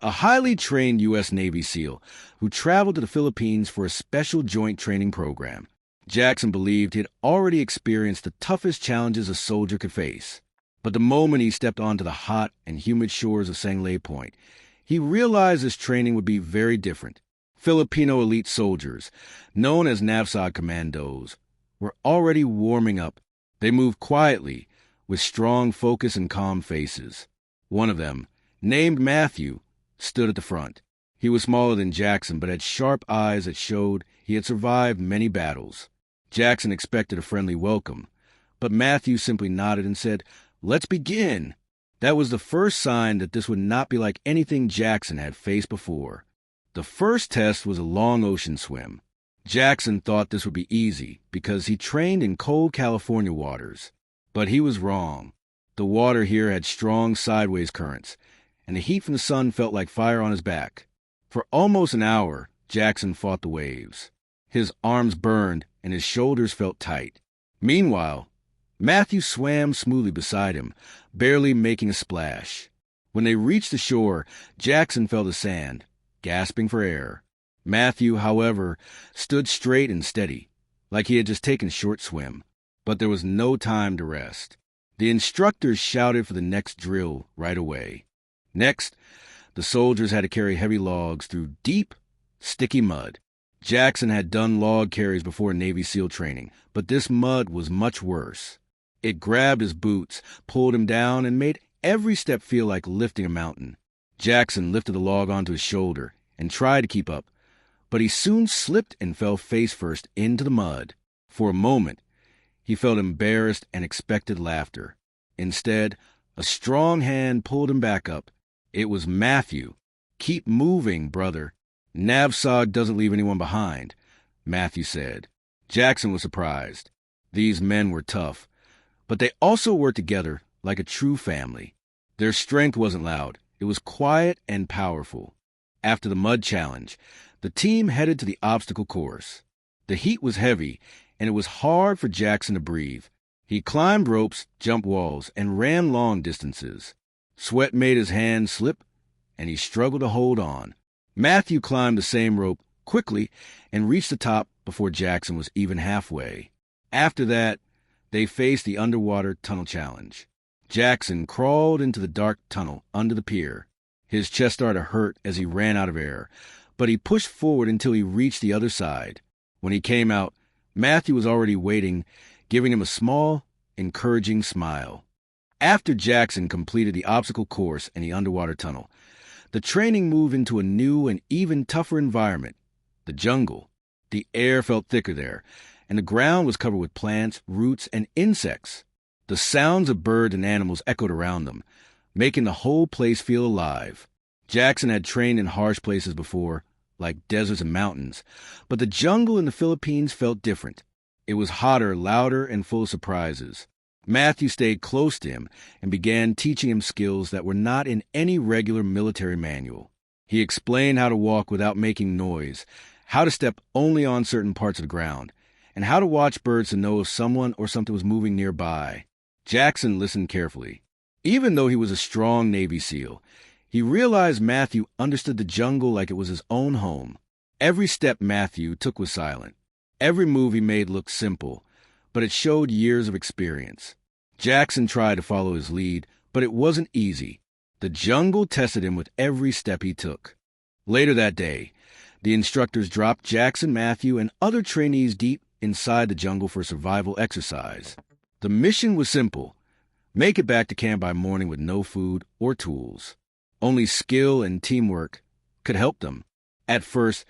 a highly trained U.S. Navy SEAL who traveled to the Philippines for a special joint training program. Jackson believed he had already experienced the toughest challenges a soldier could face. But the moment he stepped onto the hot and humid shores of Sangley Point, he realized his training would be very different. Filipino elite soldiers, known as NAVSOG commandos, were already warming up. They moved quietly, with strong focus and calm faces. One of them, named Matthew, stood at the front. He was smaller than Jackson, but had sharp eyes that showed he had survived many battles. Jackson expected a friendly welcome, but Matthew simply nodded and said, "Let's begin." That was the first sign that this would not be like anything Jackson had faced before. The first test was a long ocean swim. Jackson thought this would be easy because he trained in cold California waters. But he was wrong. The water here had strong sideways currents, and the heat from the sun felt like fire on his back. For almost an hour, Jackson fought the waves. His arms burned and his shoulders felt tight. Meanwhile, Matthew swam smoothly beside him, barely making a splash. When they reached the shore, Jackson fell to sand, gasping for air. Matthew, however, stood straight and steady, like he had just taken a short swim. But there was no time to rest. The instructors shouted for the next drill right away. Next, the soldiers had to carry heavy logs through deep, sticky mud. Jackson had done log carries before Navy SEAL training, but this mud was much worse. It grabbed his boots, pulled him down, and made every step feel like lifting a mountain. Jackson lifted the log onto his shoulder and tried to keep up, but he soon slipped and fell face first into the mud. For a moment, he felt embarrassed and expected laughter. Instead, a strong hand pulled him back up. It was Matthew. "Keep moving, brother. NAVSOG doesn't leave anyone behind," Matthew said. Jackson was surprised. These men were tough, but they also worked together like a true family. Their strength wasn't loud. It was quiet and powerful. After the mud challenge, the team headed to the obstacle course. The heat was heavy, and it was hard for Jackson to breathe. He climbed ropes, jumped walls, and ran long distances. Sweat made his hands slip, and he struggled to hold on. Matthew climbed the same rope quickly and reached the top before Jackson was even halfway. After that, they faced the underwater tunnel challenge. Jackson crawled into the dark tunnel under the pier. His chest started to hurt as he ran out of air, but he pushed forward until he reached the other side. When he came out, Matthew was already waiting, giving him a small, encouraging smile. After Jackson completed the obstacle course and the underwater tunnel, the training moved into a new and even tougher environment, the jungle. The air felt thicker there, and the ground was covered with plants, roots, and insects. The sounds of birds and animals echoed around them, making the whole place feel alive. Jackson had trained in harsh places before, like deserts and mountains, but the jungle in the Philippines felt different. It was hotter, louder, and full of surprises. Matthew stayed close to him and began teaching him skills that were not in any regular military manual. He explained how to walk without making noise, how to step only on certain parts of the ground, and how to watch birds to know if someone or something was moving nearby. Jackson listened carefully. Even though he was a strong Navy SEAL, he realized Matthew understood the jungle like it was his own home. Every step Matthew took was silent. Every move he made looked simple, but it showed years of experience. Jackson tried to follow his lead, but it wasn't easy. The jungle tested him with every step he took. Later that day, the instructors dropped Jackson, Matthew, and other trainees deep inside the jungle for a survival exercise. The mission was simple: make it back to camp by morning with no food or tools. Only skill and teamwork could help them. At first,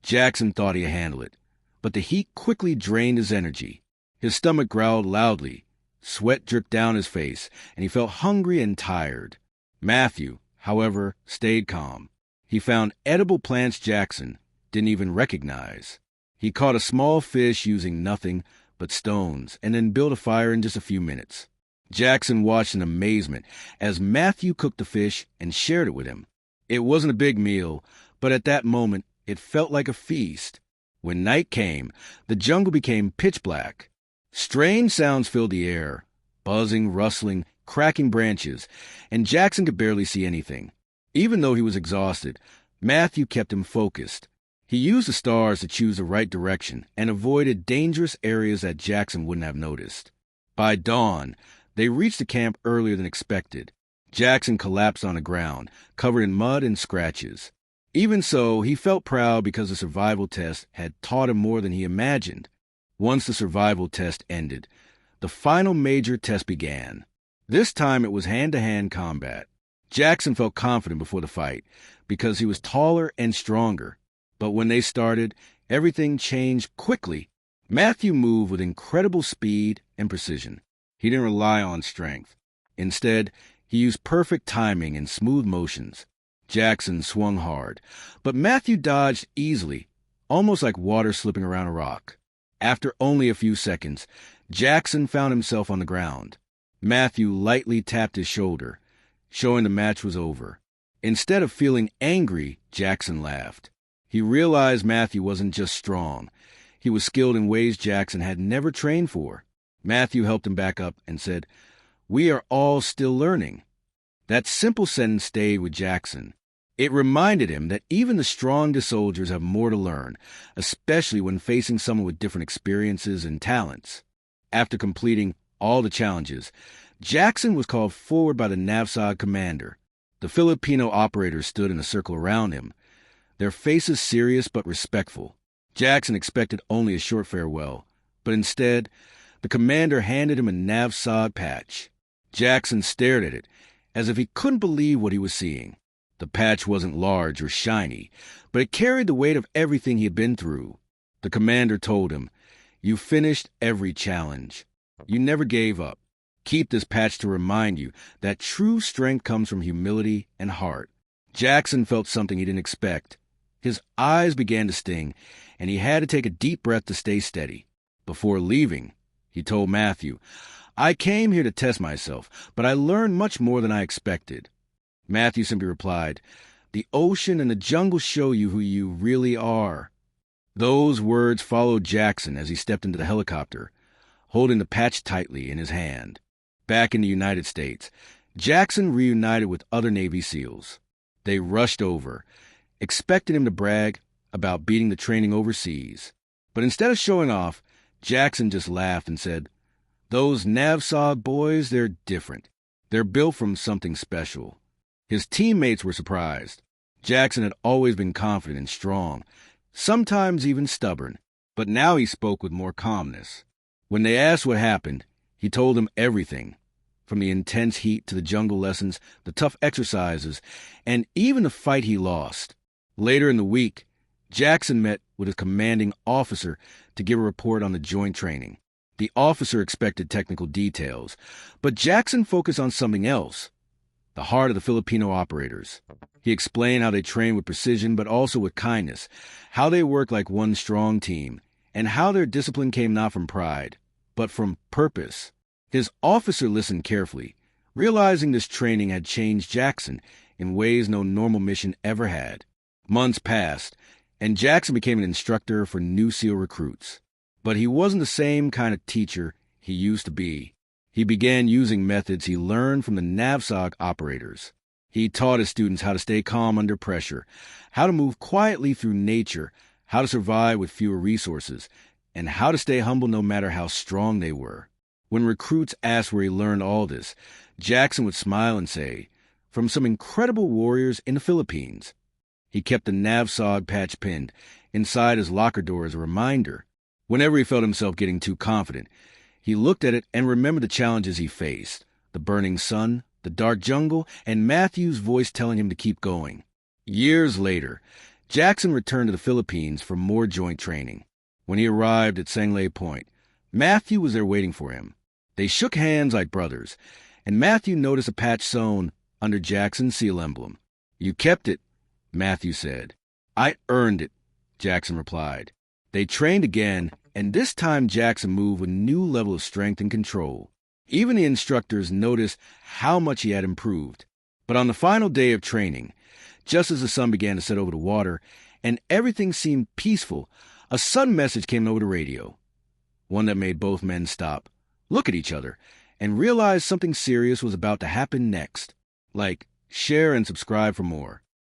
Jackson thought he'd handle it, but the heat quickly drained his energy. His stomach growled loudly, sweat dripped down his face, and he felt hungry and tired. Matthew, however, stayed calm. He found edible plants Jackson didn't even recognize. He caught a small fish using nothing but stones and then built a fire in just a few minutes. Jackson watched in amazement as Matthew cooked the fish and shared it with him. It wasn't a big meal, but at that moment, it felt like a feast. When night came, the jungle became pitch black. Strange sounds filled the air, buzzing, rustling, cracking branches, and Jackson could barely see anything. Even though he was exhausted, Matthew kept him focused. He used the stars to choose the right direction and avoided dangerous areas that Jackson wouldn't have noticed. By dawn, they reached the camp earlier than expected. Jackson collapsed on the ground, covered in mud and scratches. Even so, he felt proud because the survival test had taught him more than he imagined. Once the survival test ended, the final major test began. This time it was hand-to-hand combat. Jackson felt confident before the fight because he was taller and stronger. But when they started, everything changed quickly. Matthew moved with incredible speed and precision. He didn't rely on strength. Instead, he used perfect timing and smooth motions. Jackson swung hard, but Matthew dodged easily, almost like water slipping around a rock. After only a few seconds, Jackson found himself on the ground. Matthew lightly tapped his shoulder, showing the match was over. Instead of feeling angry, Jackson laughed. He realized Matthew wasn't just strong. He was skilled in ways Jackson had never trained for. Matthew helped him back up and said, "We are all still learning." That simple sentence stayed with Jackson. It reminded him that even the strongest soldiers have more to learn, especially when facing someone with different experiences and talents. After completing all the challenges, Jackson was called forward by the NAVSOG commander. The Filipino operators stood in a circle around him, their faces serious but respectful. Jackson expected only a short farewell, but instead, the commander handed him a NAVSOG patch. Jackson stared at it, as if he couldn't believe what he was seeing. The patch wasn't large or shiny, but it carried the weight of everything he had been through. The commander told him, "You finished every challenge. You never gave up. Keep this patch to remind you that true strength comes from humility and heart." Jackson felt something he didn't expect. His eyes began to sting, and he had to take a deep breath to stay steady. Before leaving, he told Matthew, "I came here to test myself, but I learned much more than I expected." Matthew simply replied, "The ocean and the jungle show you who you really are." Those words followed Jackson as he stepped into the helicopter, holding the patch tightly in his hand. Back in the United States, Jackson reunited with other Navy SEALs. They rushed over, expecting him to brag about beating the training overseas. But instead of showing off, Jackson just laughed and said, "Those NAVSOG boys, they're different. They're built from something special." His teammates were surprised. Jackson had always been confident and strong, sometimes even stubborn, but now he spoke with more calmness. When they asked what happened, he told them everything, from the intense heat to the jungle lessons, the tough exercises, and even the fight he lost. Later in the week, Jackson met with his commanding officer to give a report on the joint training. The officer expected technical details, but Jackson focused on something else: the heart of the Filipino operators. He explained how they train with precision but also with kindness, how they work like one strong team, and how their discipline came not from pride, but from purpose. His officer listened carefully, realizing this training had changed Jackson in ways no normal mission ever had. Months passed, and Jackson became an instructor for new SEAL recruits. But he wasn't the same kind of teacher he used to be. He began using methods he learned from the NAVSOG operators. He taught his students how to stay calm under pressure, how to move quietly through nature, how to survive with fewer resources, and how to stay humble no matter how strong they were. When recruits asked where he learned all this, Jackson would smile and say, "From some incredible warriors in the Philippines." He kept the NAVSOG patch pinned inside his locker door as a reminder. Whenever he felt himself getting too confident, he looked at it and remembered the challenges he faced: the burning sun, the dark jungle, and Matthew's voice telling him to keep going. Years later, Jackson returned to the Philippines for more joint training. When he arrived at Sangley Point, Matthew was there waiting for him. They shook hands like brothers, and Matthew noticed a patch sewn under Jackson's SEAL emblem. "You kept it," Matthew said. "I earned it," Jackson replied. They trained again, and this time Jackson moved with a new level of strength and control. Even the instructors noticed how much he had improved. But on the final day of training, just as the sun began to set over the water and everything seemed peaceful, a sudden message came over the radio, one that made both men stop, look at each other, and realize something serious was about to happen next. Like, share, and subscribe for more.